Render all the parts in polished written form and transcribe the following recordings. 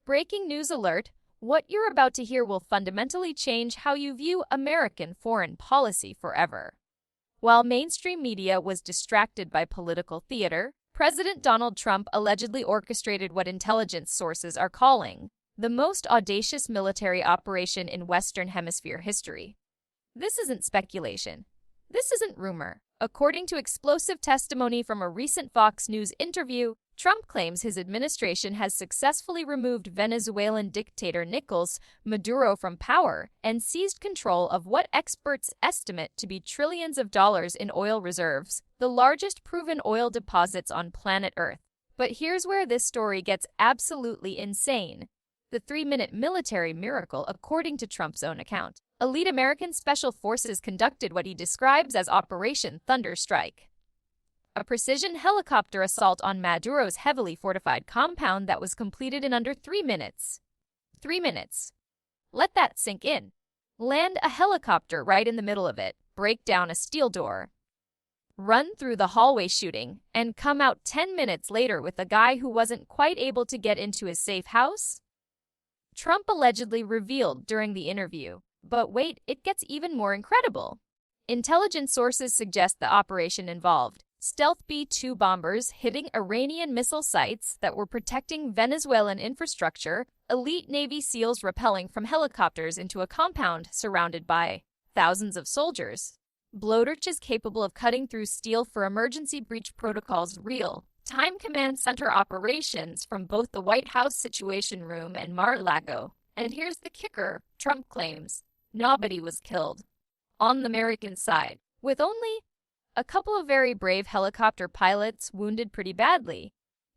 Breaking news alert. What you're about to hear will fundamentally change how you view American foreign policy forever. While mainstream media was distracted by political theater, President Donald Trump allegedly orchestrated what intelligence sources are calling the most audacious military operation in Western Hemisphere history. This isn't speculation. This isn't rumor. According to explosive testimony from a recent Fox News interview, Trump claims his administration has successfully removed Venezuelan dictator Nicolas Maduro from power and seized control of what experts estimate to be trillions of dollars in oil reserves, the largest proven oil deposits on planet Earth. But here's where this story gets absolutely insane. The 3-minute military miracle, according to Trump's own account. Elite American Special Forces conducted what he describes as Operation Thunderstrike, a precision helicopter assault on Maduro's heavily fortified compound that was completed in under 3 minutes. 3 minutes. Let that sink in. Land a helicopter right in the middle of it, break down a steel door, run through the hallway shooting, and come out 10 minutes later with a guy who wasn't quite able to get into his safe house? Trump allegedly revealed during the interview. But wait, it gets even more incredible. Intelligence sources suggest the operation involved stealth B-2 bombers hitting Iranian missile sites that were protecting Venezuelan infrastructure, elite Navy SEALs rappelling from helicopters into a compound surrounded by thousands of soldiers, blowtorches capable of cutting through steel for emergency breach protocols, real-time command center operations from both the White House Situation Room and Mar-a-Lago. And here's the kicker, Trump claims nobody was killed on the American side, with only a couple of very brave helicopter pilots wounded pretty badly.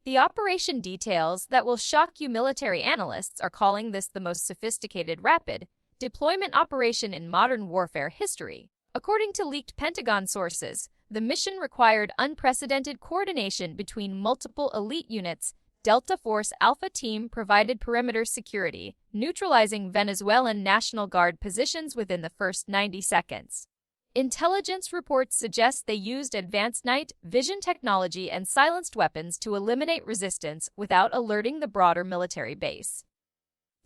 The operation details that will shock you. Military analysts are calling this the most sophisticated rapid deployment operation in modern warfare history. According to leaked Pentagon sources, the mission required unprecedented coordination between multiple elite units. Delta Force Alpha Team provided perimeter security, neutralizing Venezuelan National Guard positions within the first 90 seconds. Intelligence reports suggest they used advanced night vision technology and silenced weapons to eliminate resistance without alerting the broader military base.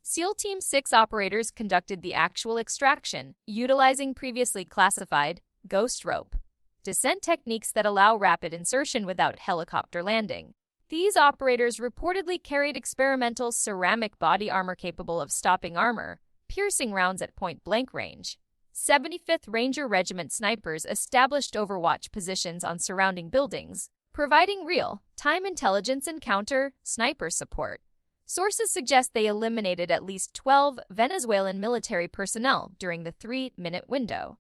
SEAL Team 6 operators conducted the actual extraction, utilizing previously classified ghost rope descent techniques that allow rapid insertion without helicopter landing. These operators reportedly carried experimental ceramic body armor capable of stopping armor-piercing rounds at point-blank range. 75th Ranger Regiment snipers established overwatch positions on surrounding buildings, providing real-time intelligence and counter-sniper support. Sources suggest they eliminated at least 12 Venezuelan military personnel during the 3-minute window.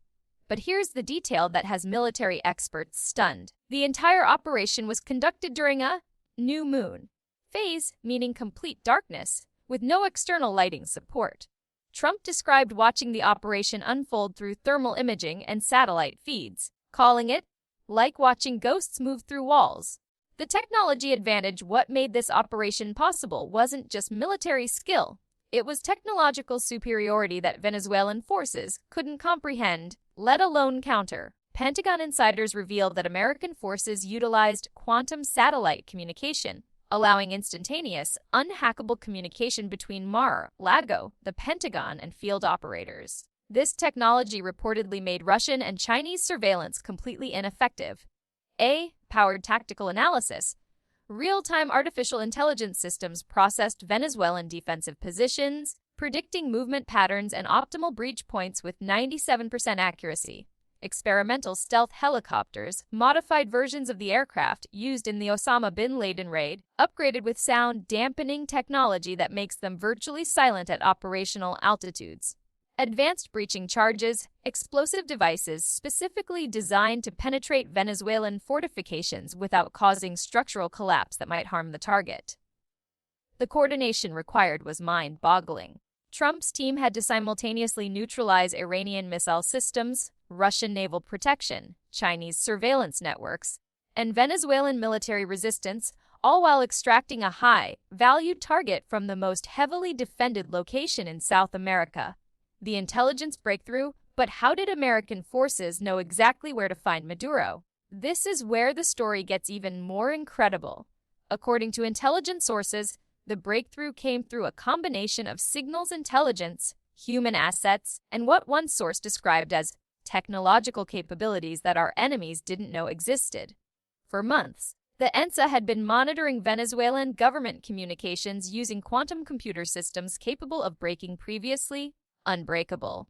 But here's the detail that has military experts stunned. The entire operation was conducted during a new moon phase, meaning complete darkness, with no external lighting support. Trump described watching the operation unfold through thermal imaging and satellite feeds, calling it like watching ghosts move through walls. The technology advantage what made this operation possible wasn't just military skill, it was technological superiority that Venezuelan forces couldn't comprehend, let alone counter. Pentagon insiders revealed that American forces utilized quantum satellite communication, allowing instantaneous, unhackable communication between Mar-a-Lago, the Pentagon, and field operators. This technology reportedly made Russian and Chinese surveillance completely ineffective. AI-powered tactical analysis. Real-time artificial intelligence systems processed Venezuelan defensive positions, predicting movement patterns and optimal breach points with 97% accuracy. Experimental stealth helicopters, modified versions of the aircraft used in the Osama bin Laden raid, upgraded with sound dampening technology that makes them virtually silent at operational altitudes. Advanced breaching charges, explosive devices specifically designed to penetrate Venezuelan fortifications without causing structural collapse that might harm the target. The coordination required was mind-boggling. Trump's team had to simultaneously neutralize Iranian missile systems, Russian naval protection, Chinese surveillance networks, and Venezuelan military resistance, all while extracting a high-valued target from the most heavily defended location in South America. The intelligence breakthrough, but how did American forces know exactly where to find Maduro? This is where the story gets even more incredible. According to intelligence sources, The breakthrough came through a combination of signals intelligence, human assets, and what one source described as technological capabilities that our enemies didn't know existed. For months, the ENSA had been monitoring Venezuelan government communications using quantum computer systems capable of breaking previously unbreakable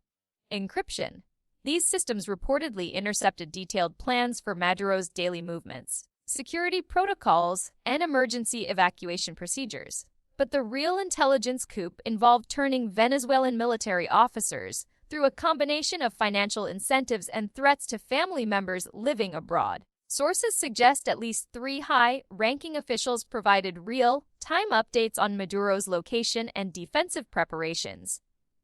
encryption. These systems reportedly intercepted detailed plans for Maduro's daily movements, security protocols, and emergency evacuation procedures. But the real intelligence coup involved turning Venezuelan military officers through a combination of financial incentives and threats to family members living abroad. Sources suggest at least 3 high-ranking officials provided real-time updates on Maduro's location and defensive preparations.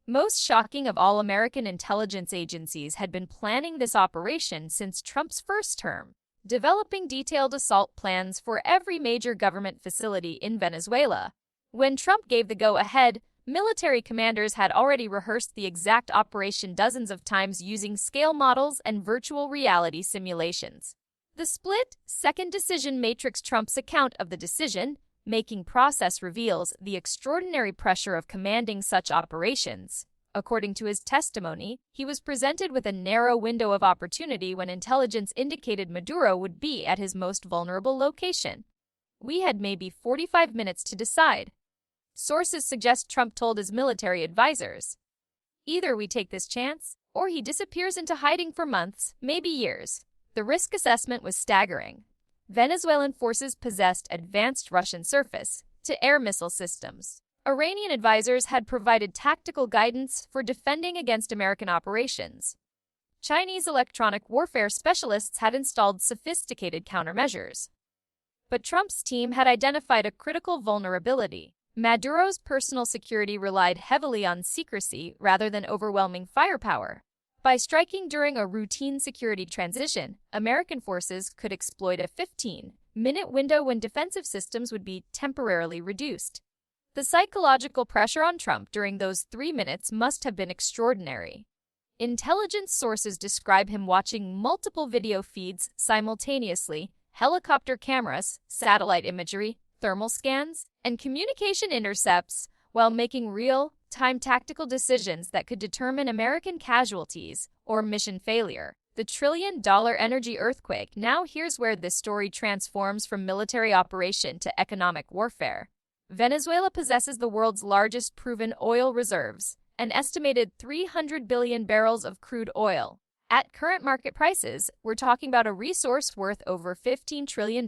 Most shocking of all, American intelligence agencies had been planning this operation since Trump's first term, developing detailed assault plans for every major government facility in Venezuela. When Trump gave the go-ahead, military commanders had already rehearsed the exact operation dozens of times using scale models and virtual reality simulations. The split-second decision matrix Trump's account of the decision-making process reveals the extraordinary pressure of commanding such operations. According to his testimony, he was presented with a narrow window of opportunity when intelligence indicated Maduro would be at his most vulnerable location. We had maybe 45 minutes to decide. Sources suggest Trump told his military advisors, "Either we take this chance, or he disappears into hiding for months, maybe years." The risk assessment was staggering. Venezuelan forces possessed advanced Russian surface-to-air missile systems. Iranian advisors had provided tactical guidance for defending against American operations. Chinese electronic warfare specialists had installed sophisticated countermeasures. But Trump's team had identified a critical vulnerability. Maduro's personal security relied heavily on secrecy rather than overwhelming firepower. By striking during a routine security transition, American forces could exploit a 15-minute window when defensive systems would be temporarily reduced. The psychological pressure on Trump during those 3 minutes must have been extraordinary. Intelligence sources describe him watching multiple video feeds simultaneously, helicopter cameras, satellite imagery, thermal scans, and communication intercepts, while making real-time tactical decisions that could determine American casualties or mission failure. The trillion-dollar energy earthquake. Now here's where this story transforms from military operation to economic warfare. Venezuela possesses the world's largest proven oil reserves, an estimated 300 billion barrels of crude oil. At current market prices, we're talking about a resource worth over $15 trillion.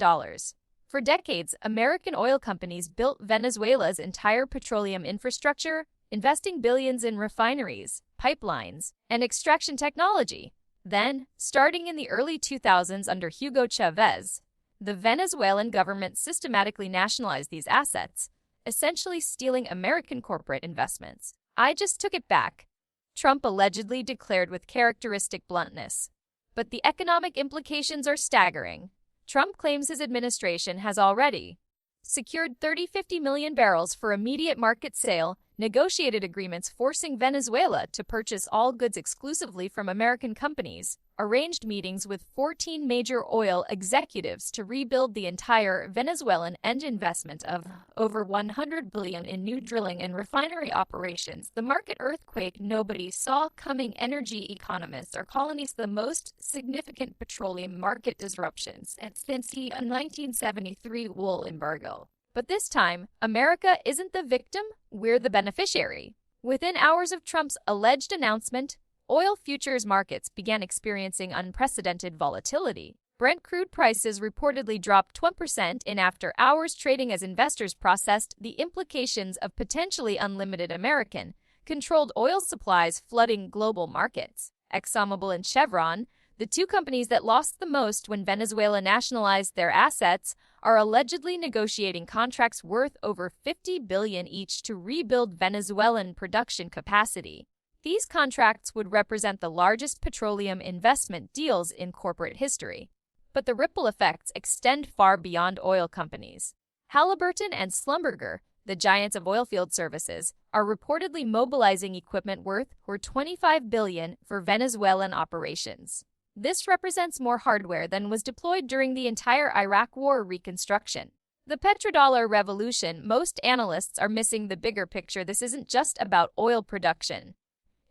For decades, American oil companies built Venezuela's entire petroleum infrastructure, investing billions in refineries, pipelines, and extraction technology. Then, starting in the early 2000s under Hugo Chavez, the Venezuelan government systematically nationalized these assets, essentially stealing American corporate investments. "I just took it back," Trump allegedly declared with characteristic bluntness. But the economic implications are staggering. Trump claims his administration has already secured 50 million barrels for immediate market sale, negotiated agreements forcing Venezuela to purchase all goods exclusively from American companies, arranged meetings with 14 major oil executives to rebuild the entire Venezuelan, and investment of over $100 billion in new drilling and refinery operations. The market earthquake nobody saw coming. Energy economists are calling these the most significant petroleum market disruptions since the 1973 wool embargo. But this time, America isn't the victim, we're the beneficiary. Within hours of Trump's alleged announcement, oil futures markets began experiencing unprecedented volatility. Brent crude prices reportedly dropped 20% in after-hours trading as investors processed the implications of potentially unlimited American-controlled oil supplies flooding global markets. ExxonMobil and Chevron, the two companies that lost the most when Venezuela nationalized their assets, are allegedly negotiating contracts worth over $50 billion each to rebuild Venezuelan production capacity. These contracts would represent the largest petroleum investment deals in corporate history. But the ripple effects extend far beyond oil companies. Halliburton and Schlumberger, the giants of oilfield services, are reportedly mobilizing equipment worth over $25 billion for Venezuelan operations. This represents more hardware than was deployed during the entire Iraq War reconstruction. The petrodollar revolution, most analysts are missing the bigger picture. This isn't just about oil production.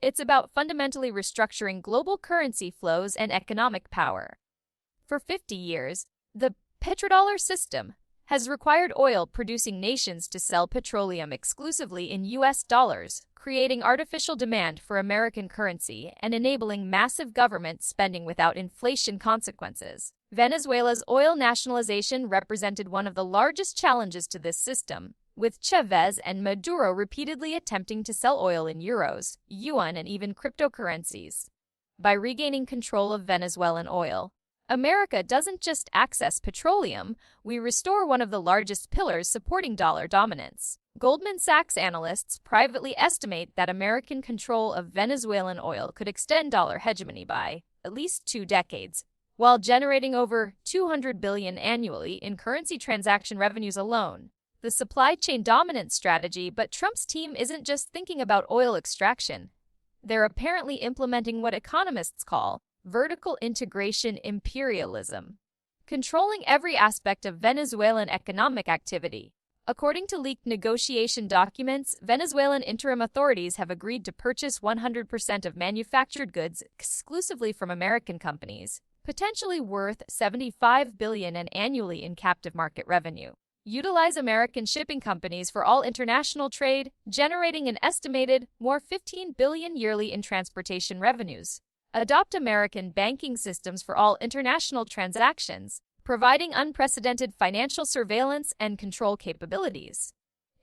It's about fundamentally restructuring global currency flows and economic power. For 50 years, the petrodollar system has required oil-producing nations to sell petroleum exclusively in U.S. dollars, creating artificial demand for American currency and enabling massive government spending without inflation consequences. Venezuela's oil nationalization represented one of the largest challenges to this system, with Chavez and Maduro repeatedly attempting to sell oil in euros, yuan, and even cryptocurrencies. By regaining control of Venezuelan oil, America doesn't just access petroleum, we restore one of the largest pillars supporting dollar dominance. Goldman Sachs analysts privately estimate that American control of Venezuelan oil could extend dollar hegemony by at least 2 decades, while generating over $200 billion annually in currency transaction revenues alone. The supply chain dominance strategy, but Trump's team isn't just thinking about oil extraction. They're apparently implementing what economists call vertical integration imperialism, controlling every aspect of Venezuelan economic activity. According to leaked negotiation documents, Venezuelan interim authorities have agreed to purchase 100% of manufactured goods exclusively from American companies, potentially worth $75 billion annually in captive market revenue. Utilize American shipping companies for all international trade, generating an estimated more $15 billion yearly in transportation revenues. Adopt American banking systems for all international transactions, providing unprecedented financial surveillance and control capabilities.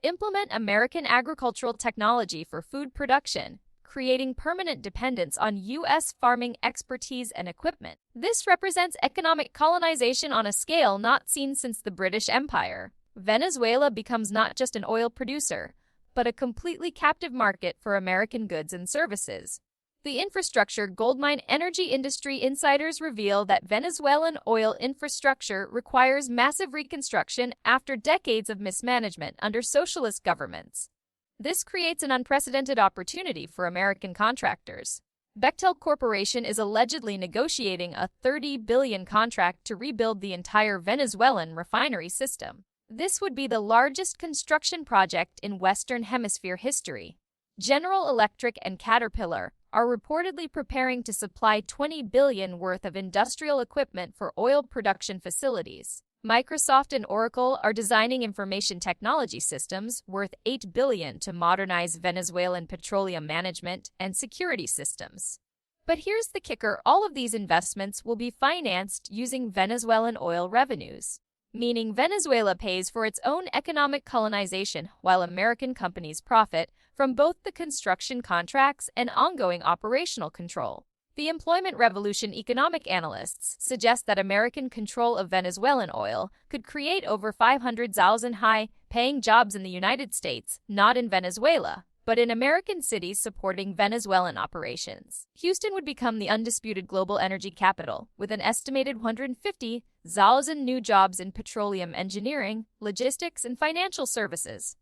Implement American agricultural technology for food production, creating permanent dependence on U.S. farming expertise and equipment. This represents economic colonization on a scale not seen since the British Empire. Venezuela becomes not just an oil producer, but a completely captive market for American goods and services. The infrastructure goldmine energy industry insiders reveal that Venezuelan oil infrastructure requires massive reconstruction after decades of mismanagement under socialist governments. This creates an unprecedented opportunity for American contractors. Bechtel Corporation is allegedly negotiating a $30 billion contract to rebuild the entire Venezuelan refinery system. This would be the largest construction project in Western Hemisphere history. General Electric and Caterpillar are reportedly preparing to supply $20 billion worth of industrial equipment for oil production facilities. Microsoft and Oracle are designing information technology systems worth $8 billion to modernize Venezuelan petroleum management and security systems. But here's the kicker: all of these investments will be financed using Venezuelan oil revenues, meaning Venezuela pays for its own economic colonization while American companies profit from both the construction contracts and ongoing operational control. The employment revolution economic analysts suggest that American control of Venezuelan oil could create over 500,000 high-paying jobs in the United States, not in Venezuela, but in American cities supporting Venezuelan operations. Houston would become the undisputed global energy capital, with an estimated 150,000 new jobs in petroleum engineering, logistics, and financial services.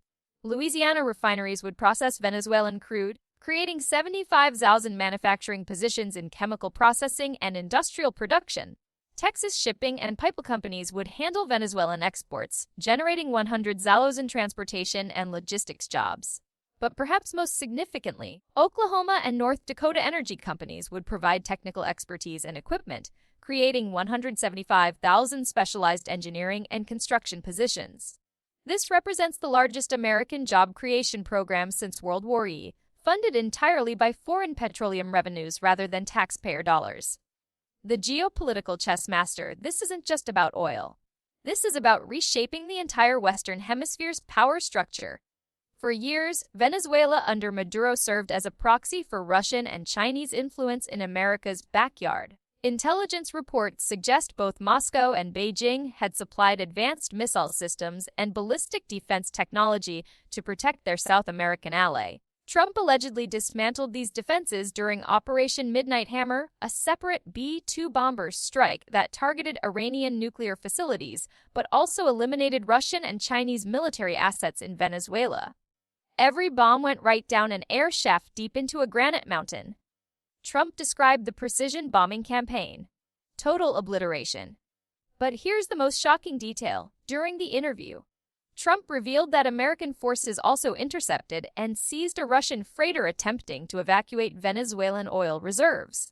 Louisiana refineries would process Venezuelan crude, creating 75,000 manufacturing positions in chemical processing and industrial production. Texas shipping and pipe companies would handle Venezuelan exports, generating 100,000 transportation and logistics jobs. But perhaps most significantly, Oklahoma and North Dakota energy companies would provide technical expertise and equipment, creating 175,000 specialized engineering and construction positions. This represents the largest American job creation program since World War I, funded entirely by foreign petroleum revenues rather than taxpayer dollars. The geopolitical chess master: this isn't just about oil. This is about reshaping the entire Western Hemisphere's power structure. For years, Venezuela under Maduro served as a proxy for Russian and Chinese influence in America's backyard. Intelligence reports suggest both Moscow and Beijing had supplied advanced missile systems and ballistic defense technology to protect their South American ally. Trump allegedly dismantled these defenses during Operation Midnight Hammer, a separate B-2 bomber strike that targeted Iranian nuclear facilities, but also eliminated Russian and Chinese military assets in Venezuela. Every bomb went right down an air shaft deep into a granite mountain. Trump described the precision bombing campaign total obliteration. But here's the most shocking detail. During the interview, Trump revealed that American forces also intercepted and seized a Russian freighter attempting to evacuate Venezuelan oil reserves.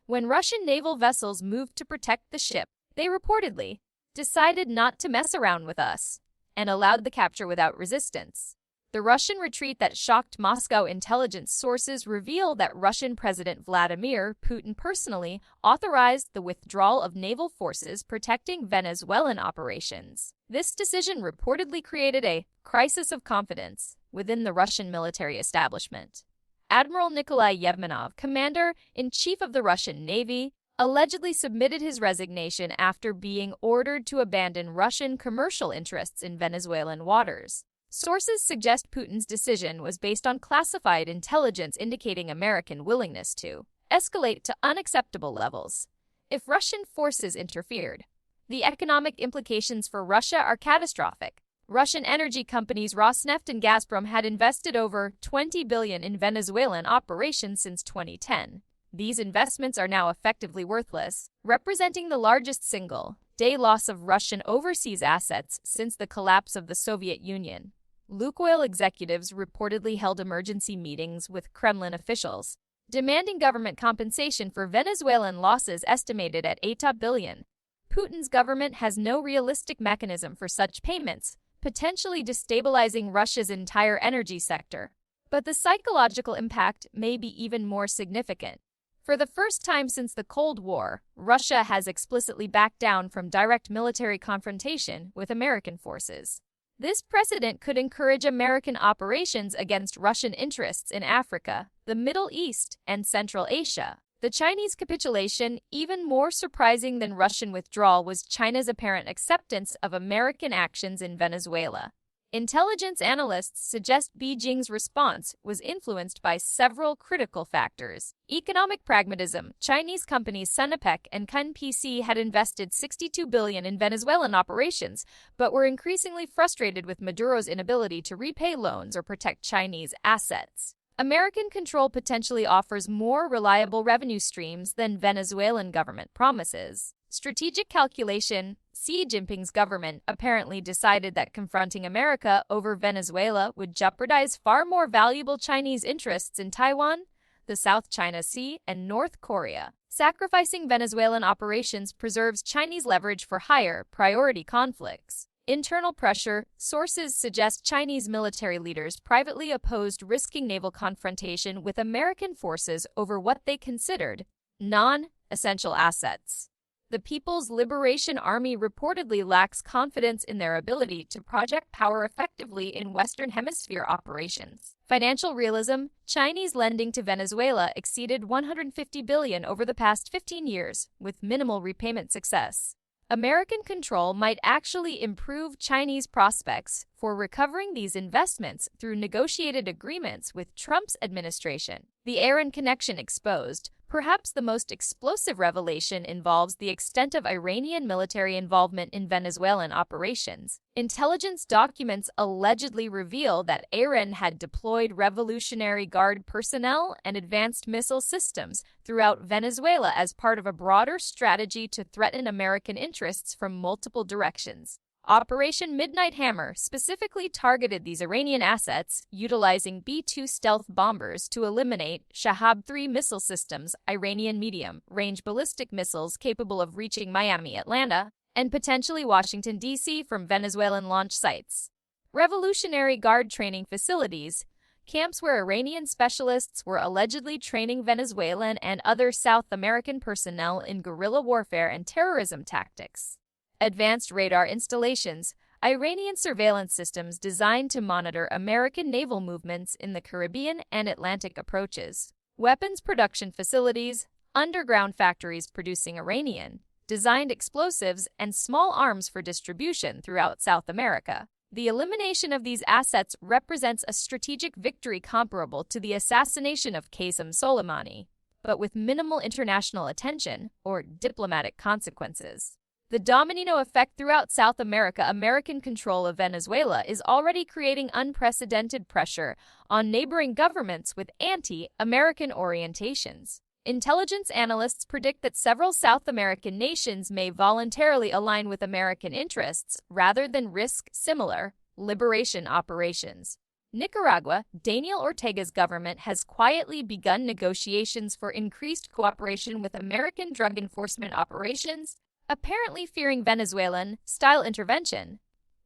When Russian naval vessels moved to protect the ship, they reportedly decided not to mess around with us and allowed the capture without resistance. The Russian retreat that shocked Moscow intelligence sources reveal that Russian President Vladimir Putin personally authorized the withdrawal of naval forces protecting Venezuelan operations. This decision reportedly created a crisis of confidence within the Russian military establishment. Admiral Nikolai Yevmenov, commander-in-chief of the Russian Navy, allegedly submitted his resignation after being ordered to abandon Russian commercial interests in Venezuelan waters. Sources suggest Putin's decision was based on classified intelligence indicating American willingness to escalate to unacceptable levels if Russian forces interfered. The economic implications for Russia are catastrophic. Russian energy companies Rosneft and Gazprom had invested over $20 billion in Venezuelan operations since 2010. These investments are now effectively worthless, representing the largest single-day loss of Russian overseas assets since the collapse of the Soviet Union. Lukoil executives reportedly held emergency meetings with Kremlin officials, demanding government compensation for Venezuelan losses estimated at $8 billion. Putin's government has no realistic mechanism for such payments, potentially destabilizing Russia's entire energy sector. But the psychological impact may be even more significant. For the first time since the Cold War, Russia has explicitly backed down from direct military confrontation with American forces. This precedent could encourage American operations against Russian interests in Africa, the Middle East, and Central Asia. The Chinese capitulation, even more surprising than Russian withdrawal, was China's apparent acceptance of American actions in Venezuela. Intelligence analysts suggest Beijing's response was influenced by several critical factors. Economic pragmatism. Chinese companies Sinopec and CNPC had invested $62 billion in Venezuelan operations, but were increasingly frustrated with Maduro's inability to repay loans or protect Chinese assets. American control potentially offers more reliable revenue streams than Venezuelan government promises. Strategic calculation. Xi Jinping's government apparently decided that confronting America over Venezuela would jeopardize far more valuable Chinese interests in Taiwan, the South China Sea, and North Korea. Sacrificing Venezuelan operations preserves Chinese leverage for higher priority conflicts. Internal pressure. Sources suggest Chinese military leaders privately opposed risking naval confrontation with American forces over what they considered non-essential assets. The People's Liberation Army reportedly lacks confidence in their ability to project power effectively in Western Hemisphere operations. Financial realism. Chinese lending to Venezuela exceeded $150 billion over the past 15 years, with minimal repayment success. American control might actually improve Chinese prospects for recovering these investments through negotiated agreements with Trump's administration. The Iran connection exposed. Perhaps the most explosive revelation involves the extent of Iranian military involvement in Venezuelan operations. Intelligence documents allegedly reveal that Iran had deployed Revolutionary Guard personnel and advanced missile systems throughout Venezuela as part of a broader strategy to threaten American interests from multiple directions. Operation Midnight Hammer specifically targeted these Iranian assets, utilizing B-2 stealth bombers to eliminate Shahab-3 missile systems, Iranian medium-range ballistic missiles capable of reaching Miami, Atlanta, and potentially Washington, D.C. from Venezuelan launch sites. Revolutionary Guard training facilities, camps where Iranian specialists were allegedly training Venezuelan and other South American personnel in guerrilla warfare and terrorism tactics. Advanced radar installations, Iranian surveillance systems designed to monitor American naval movements in the Caribbean and Atlantic approaches. Weapons production facilities, underground factories producing Iranian-designed explosives and small arms for distribution throughout South America. The elimination of these assets represents a strategic victory comparable to the assassination of Qasem Soleimani, but with minimal international attention or diplomatic consequences. The domino effect throughout South America. American control of Venezuela is already creating unprecedented pressure on neighboring governments with anti-American orientations. Intelligence analysts predict that several South American nations may voluntarily align with American interests rather than risk similar liberation operations. Nicaragua, Daniel Ortega's government has quietly begun negotiations for increased cooperation with American drug enforcement operations, apparently fearing Venezuelan-style intervention.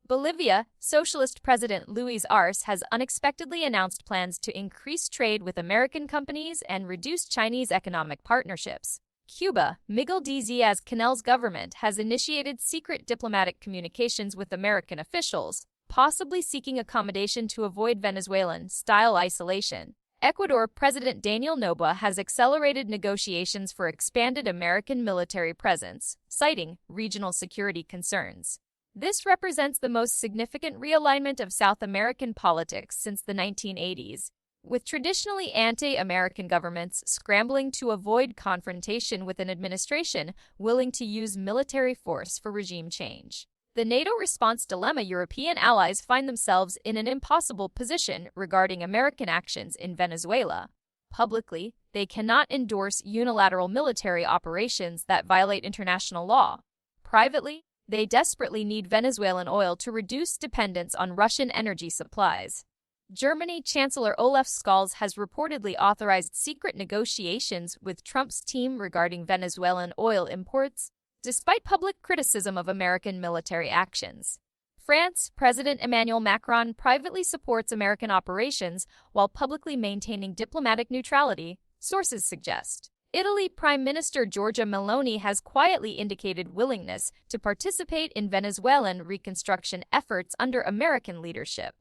Bolivia, Socialist President Luis Arce has unexpectedly announced plans to increase trade with American companies and reduce Chinese economic partnerships. Cuba, Miguel Díaz-Canel's government has initiated secret diplomatic communications with American officials, possibly seeking accommodation to avoid Venezuelan-style isolation. Ecuador President Daniel Noboa has accelerated negotiations for expanded American military presence, citing regional security concerns. This represents the most significant realignment of South American politics since the 1980s, with traditionally anti-American governments scrambling to avoid confrontation with an administration willing to use military force for regime change. The NATO response dilemma: European allies find themselves in an impossible position regarding American actions in Venezuela. Publicly, they cannot endorse unilateral military operations that violate international law. Privately, they desperately need Venezuelan oil to reduce dependence on Russian energy supplies. Germany Chancellor Olaf Scholz has reportedly authorized secret negotiations with Trump's team regarding Venezuelan oil imports, despite public criticism of American military actions. France President Emmanuel Macron privately supports American operations while publicly maintaining diplomatic neutrality, sources suggest. Italy Prime Minister Giorgia Meloni has quietly indicated willingness to participate in Venezuelan reconstruction efforts under American leadership.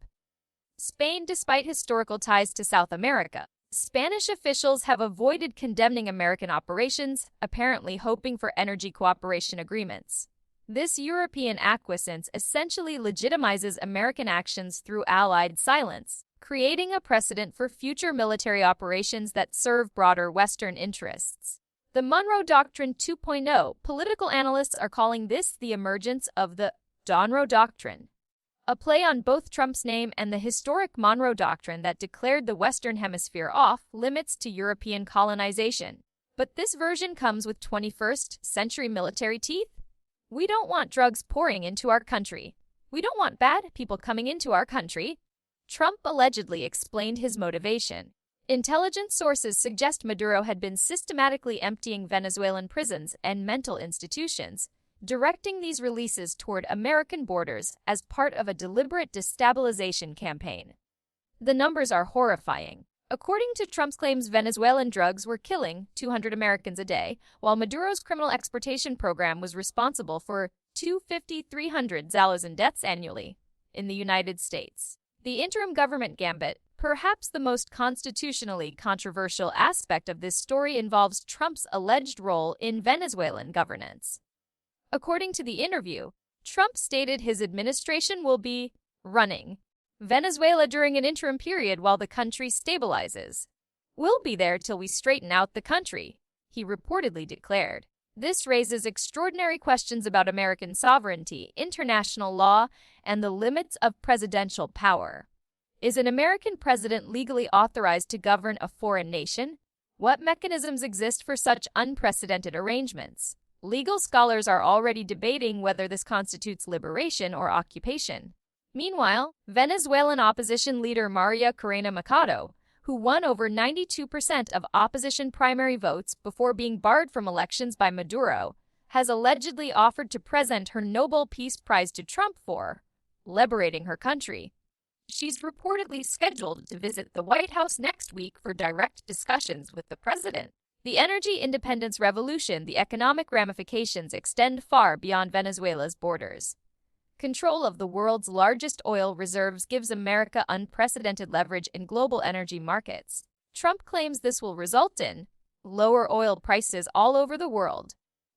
Spain, despite historical ties to South America, Spanish officials have avoided condemning American operations, apparently hoping for energy cooperation agreements. This European acquiescence essentially legitimizes American actions through allied silence, creating a precedent for future military operations that serve broader Western interests. The Monroe Doctrine 2.0, political analysts are calling this the emergence of the Monroe Doctrine, a play on both Trump's name and the historic Monroe Doctrine that declared the Western Hemisphere off limits to European colonization. But this version comes with 21st century military teeth. We don't want drugs pouring into our country. We don't want bad people coming into our country. Trump allegedly explained his motivation. Intelligence sources suggest Maduro had been systematically emptying Venezuelan prisons and mental institutions, directing these releases toward American borders as part of a deliberate destabilization campaign. The numbers are horrifying. According to Trump's claims, Venezuelan drugs were killing 200 Americans a day, while Maduro's criminal exportation program was responsible for 250,300 deaths annually in the United States. The interim government gambit, perhaps the most constitutionally controversial aspect of this story, involves Trump's alleged role in Venezuelan governance. According to the interview, Trump stated his administration will be running Venezuela during an interim period while the country stabilizes. We'll be there till we straighten out the country, he reportedly declared. This raises extraordinary questions about American sovereignty, international law, and the limits of presidential power. Is an American president legally authorized to govern a foreign nation? What mechanisms exist for such unprecedented arrangements? Legal scholars are already debating whether this constitutes liberation or occupation. Meanwhile, Venezuelan opposition leader Maria Corina Machado, who won over 92% of opposition primary votes before being barred from elections by Maduro, has allegedly offered to present her Nobel Peace Prize to Trump for liberating her country. She's reportedly scheduled to visit the White House next week for direct discussions with the president. The energy independence revolution, the economic ramifications extend far beyond Venezuela's borders. Control of the world's largest oil reserves gives America unprecedented leverage in global energy markets. Trump claims this will result in lower oil prices all over the world,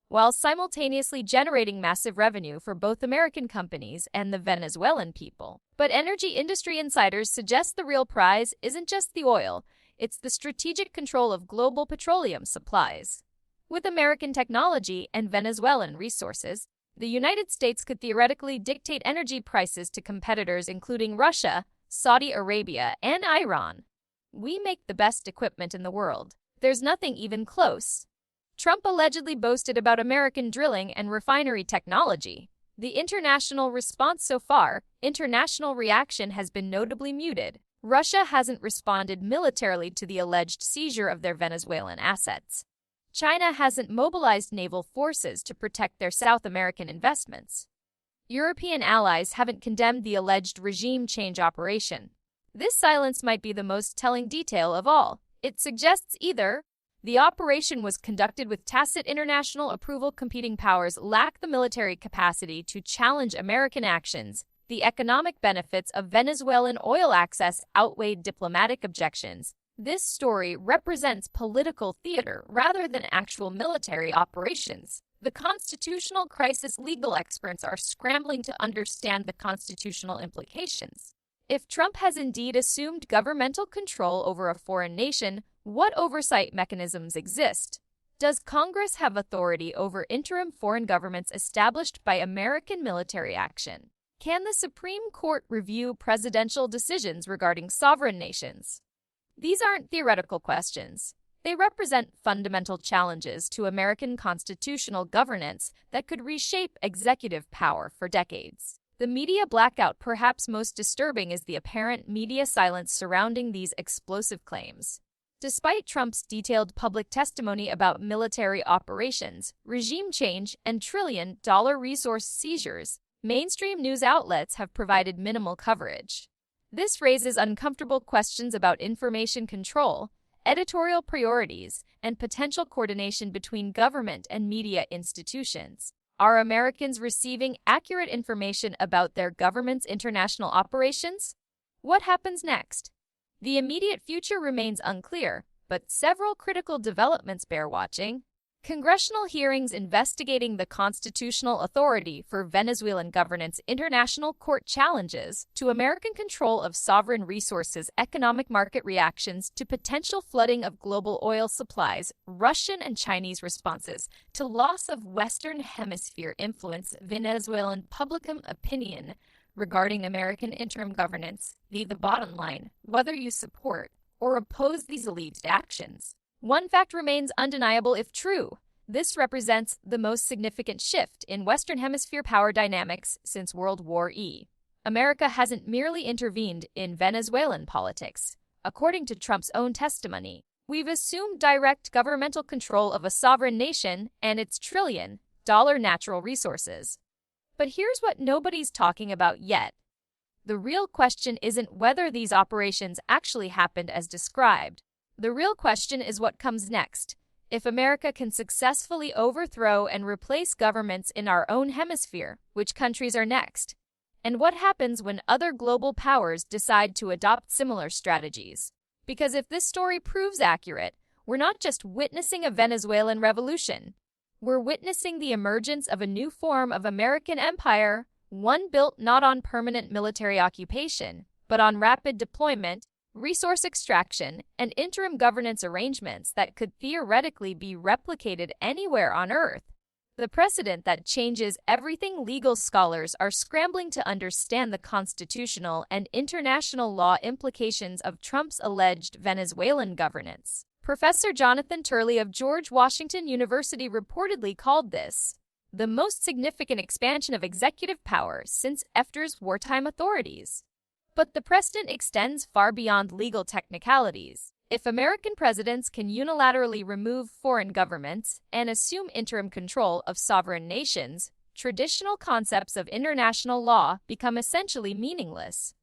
while simultaneously generating massive revenue for both American companies and the Venezuelan people. But energy industry insiders suggest the real prize isn't just the oil, it's the strategic control of global petroleum supplies. With American technology and Venezuelan resources, the United States could theoretically dictate energy prices to competitors including Russia, Saudi Arabia, and Iran. We make the best equipment in the world. There's nothing even close. Trump allegedly boasted about American drilling and refinery technology. The international response so far, international reaction has been notably muted. Russia hasn't responded militarily to the alleged seizure of their Venezuelan assets. China hasn't mobilized naval forces to protect their South American investments. European allies haven't condemned the alleged regime change operation. This silence might be the most telling detail of all. It suggests either the operation was conducted with tacit international approval, competing powers lack the military capacity to challenge American actions, the economic benefits of Venezuelan oil access outweighed diplomatic objections. This story represents political theater rather than actual military operations. The constitutional crisis legal experts are scrambling to understand the constitutional implications. If Trump has indeed assumed governmental control over a foreign nation, what oversight mechanisms exist? Does Congress have authority over interim foreign governments established by American military action? Can the Supreme Court review presidential decisions regarding sovereign nations? These aren't theoretical questions. They represent fundamental challenges to American constitutional governance that could reshape executive power for decades. The media blackout, perhaps most disturbing, is the apparent media silence surrounding these explosive claims. Despite Trump's detailed public testimony about military operations, regime change, and trillion-dollar resource seizures, mainstream news outlets have provided minimal coverage. This raises uncomfortable questions about information control, editorial priorities, and potential coordination between government and media institutions. Are Americans receiving accurate information about their government's international operations? What happens next? The immediate future remains unclear, but several critical developments bear watching. Congressional hearings investigating the constitutional authority for Venezuelan governance, international court challenges to American control of sovereign resources, economic market reactions to potential flooding of global oil supplies, Russian and Chinese responses to loss of Western Hemisphere influence, Venezuelan public opinion regarding American interim governance. The bottom line, whether you support or oppose these alleged actions, one fact remains undeniable if true. This represents the most significant shift in Western Hemisphere power dynamics since World War I. America hasn't merely intervened in Venezuelan politics. According to Trump's own testimony, we've assumed direct governmental control of a sovereign nation and its trillion-dollar natural resources. But here's what nobody's talking about yet. The real question isn't whether these operations actually happened as described. The real question is what comes next. If America can successfully overthrow and replace governments in our own hemisphere, which countries are next? And what happens when other global powers decide to adopt similar strategies? Because if this story proves accurate, we're not just witnessing a Venezuelan revolution. We're witnessing the emergence of a new form of American empire, one built not on permanent military occupation, but on rapid deployment, resource extraction, and interim governance arrangements that could theoretically be replicated anywhere on Earth. The precedent that changes everything. Legal scholars are scrambling to understand the constitutional and international law implications of Trump's alleged Venezuelan governance. Professor Jonathan Turley of George Washington University reportedly called this the most significant expansion of executive power since after's wartime authorities. But the precedent extends far beyond legal technicalities. If American presidents can unilaterally remove foreign governments and assume interim control of sovereign nations, traditional concepts of international law become essentially meaningless.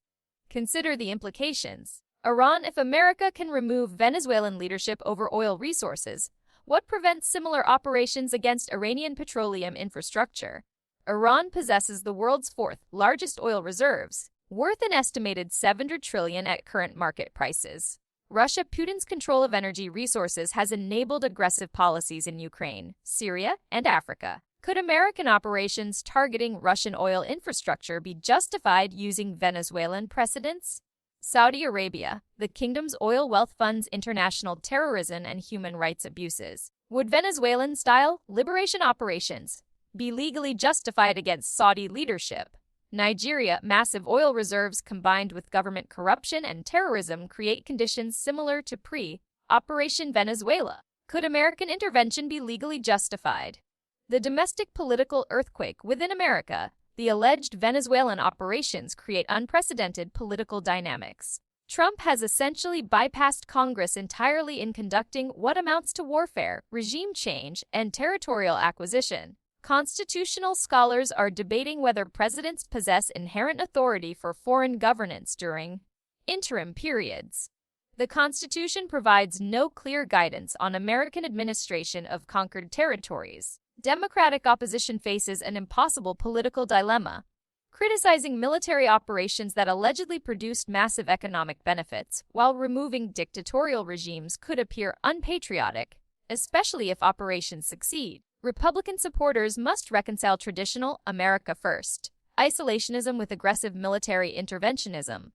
Consider the implications. Iran. If America can remove Venezuelan leadership over oil resources, what prevents similar operations against Iranian petroleum infrastructure? Iran possesses the world's fourth largest oil reserves, worth an estimated $700 trillion at current market prices. Russia. Putin's control of energy resources has enabled aggressive policies in Ukraine, Syria, and Africa. Could American operations targeting Russian oil infrastructure be justified using Venezuelan precedents? Saudi Arabia, the kingdom's oil wealth funds international terrorism and human rights abuses. Would Venezuelan-style liberation operations be legally justified against Saudi leadership? Nigeria. Massive oil reserves combined with government corruption and terrorism create conditions similar to pre Operation Venezuela. Could American intervention be legally justified? The domestic political earthquake within America, the alleged Venezuelan operations create unprecedented political dynamics. Trump has essentially bypassed Congress entirely in conducting what amounts to warfare, regime change, and territorial acquisition. Constitutional scholars are debating whether presidents possess inherent authority for foreign governance during interim periods. The Constitution provides no clear guidance on American administration of conquered territories. Democratic opposition faces an impossible political dilemma. Criticizing military operations that allegedly produced massive economic benefits while removing dictatorial regimes could appear unpatriotic, especially if operations succeed. Republican supporters must reconcile traditional America first isolationism with aggressive military interventionism.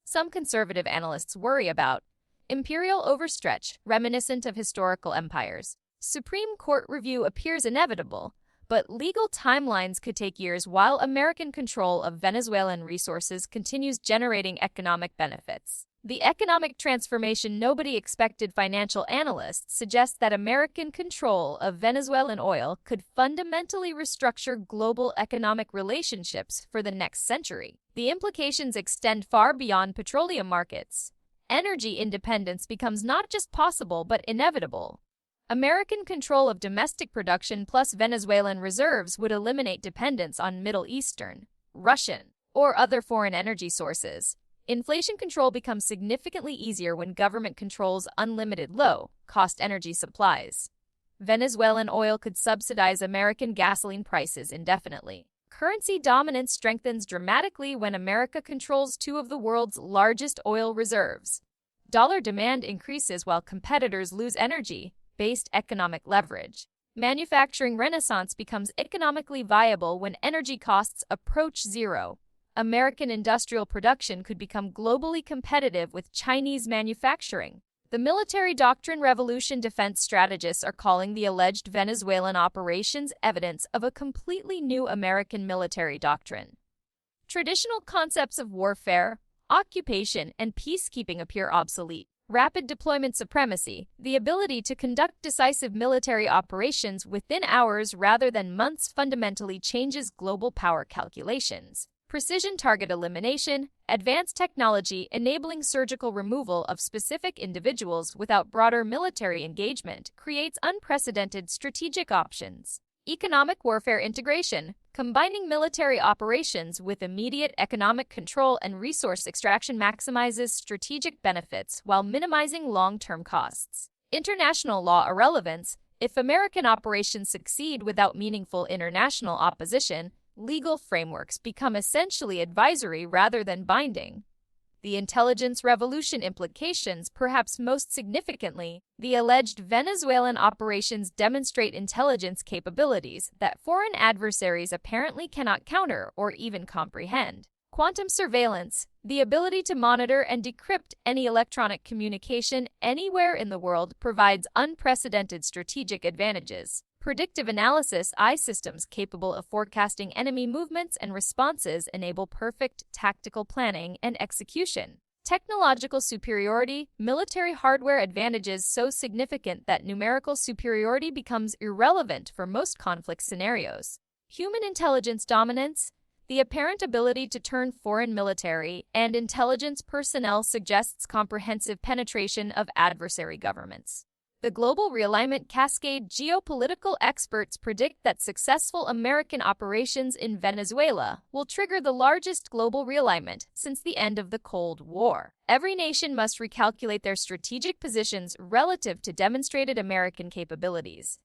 Some conservative analysts worry about imperial overstretch, reminiscent of historical empires. Supreme Court review appears inevitable, but legal timelines could take years while American control of Venezuelan resources continues generating economic benefits. The economic transformation nobody expected. Financial analysts suggest that American control of Venezuelan oil could fundamentally restructure global economic relationships for the next century. The implications extend far beyond petroleum markets. Energy independence becomes not just possible but inevitable. American control of domestic production plus Venezuelan reserves would eliminate dependence on Middle Eastern, Russian, or other foreign energy sources. Inflation control becomes significantly easier when government controls unlimited low-cost energy supplies. Venezuelan oil could subsidize American gasoline prices indefinitely. Currency dominance strengthens dramatically when America controls two of the world's largest oil reserves. Dollar demand increases while competitors lose energy-based economic leverage. Manufacturing renaissance becomes economically viable when energy costs approach zero. American industrial production could become globally competitive with Chinese manufacturing. The military doctrine revolution. Defense strategists are calling the alleged Venezuelan operations evidence of a completely new American military doctrine. Traditional concepts of warfare, occupation, and peacekeeping appear obsolete. Rapid deployment supremacy, the ability to conduct decisive military operations within hours rather than months, fundamentally changes global power calculations. Precision target elimination, advanced technology enabling surgical removal of specific individuals without broader military engagement creates unprecedented strategic options. Economic warfare integration, combining military operations with immediate economic control and resource extraction maximizes strategic benefits while minimizing long-term costs. International law irrelevance, if American operations succeed without meaningful international opposition, legal frameworks become essentially advisory rather than binding. The intelligence revolution implications, perhaps most significantly, the alleged Venezuelan operations demonstrate intelligence capabilities that foreign adversaries apparently cannot counter or even comprehend. Quantum surveillance, the ability to monitor and decrypt any electronic communication anywhere in the world, provides unprecedented strategic advantages. Predictive analysis, AI systems capable of forecasting enemy movements and responses enable perfect tactical planning and execution. Technological superiority, military hardware advantages so significant that numerical superiority becomes irrelevant for most conflict scenarios. Human intelligence dominance, the apparent ability to turn foreign military and intelligence personnel suggests comprehensive penetration of adversary governments. The global realignment cascade. Geopolitical experts predict that successful American operations in Venezuela will trigger the largest global realignment since the end of the Cold War. Every nation must recalculate their strategic positions relative to demonstrated American capabilities.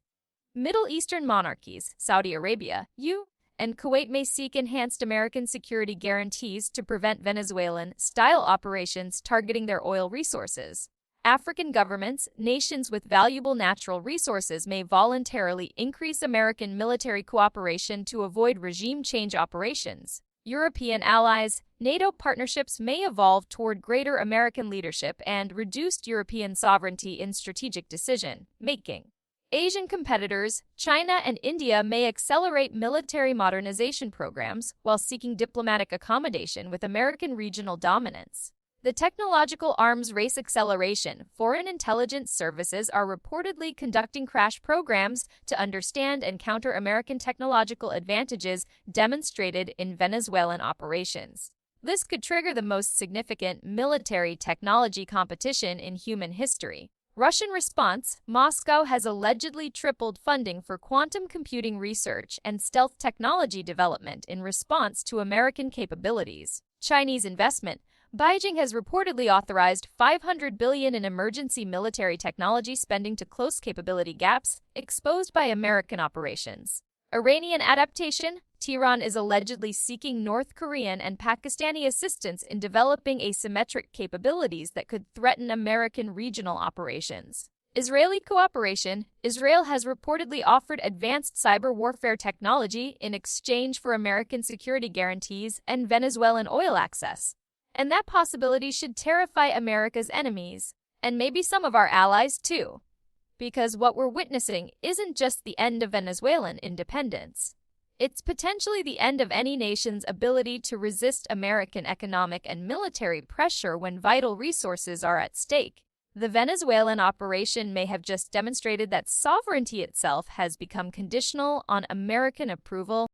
Middle Eastern monarchies, Saudi Arabia, UAE, and Kuwait may seek enhanced American security guarantees to prevent Venezuelan-style operations targeting their oil resources. African governments, nations with valuable natural resources, may voluntarily increase American military cooperation to avoid regime change operations. European allies, NATO partnerships may evolve toward greater American leadership and reduced European sovereignty in strategic decision-making. Asian competitors, China and India, may accelerate military modernization programs while seeking diplomatic accommodation with American regional dominance. The technological arms race acceleration. Foreign intelligence services are reportedly conducting crash programs to understand and counter American technological advantages demonstrated in Venezuelan operations. This could trigger the most significant military technology competition in human history. Russian response: Moscow has allegedly tripled funding for quantum computing research and stealth technology development in response to American capabilities. Chinese investment: Beijing has reportedly authorized $500 billion in emergency military technology spending to close capability gaps exposed by American operations. Iranian adaptation: Tehran is allegedly seeking North Korean and Pakistani assistance in developing asymmetric capabilities that could threaten American regional operations. Israeli cooperation: Israel has reportedly offered advanced cyber warfare technology in exchange for American security guarantees and Venezuelan oil access. And that possibility should terrify America's enemies, and maybe some of our allies too. Because what we're witnessing isn't just the end of Venezuelan independence. It's potentially the end of any nation's ability to resist American economic and military pressure when vital resources are at stake. The Venezuelan operation may have just demonstrated that sovereignty itself has become conditional on American approval.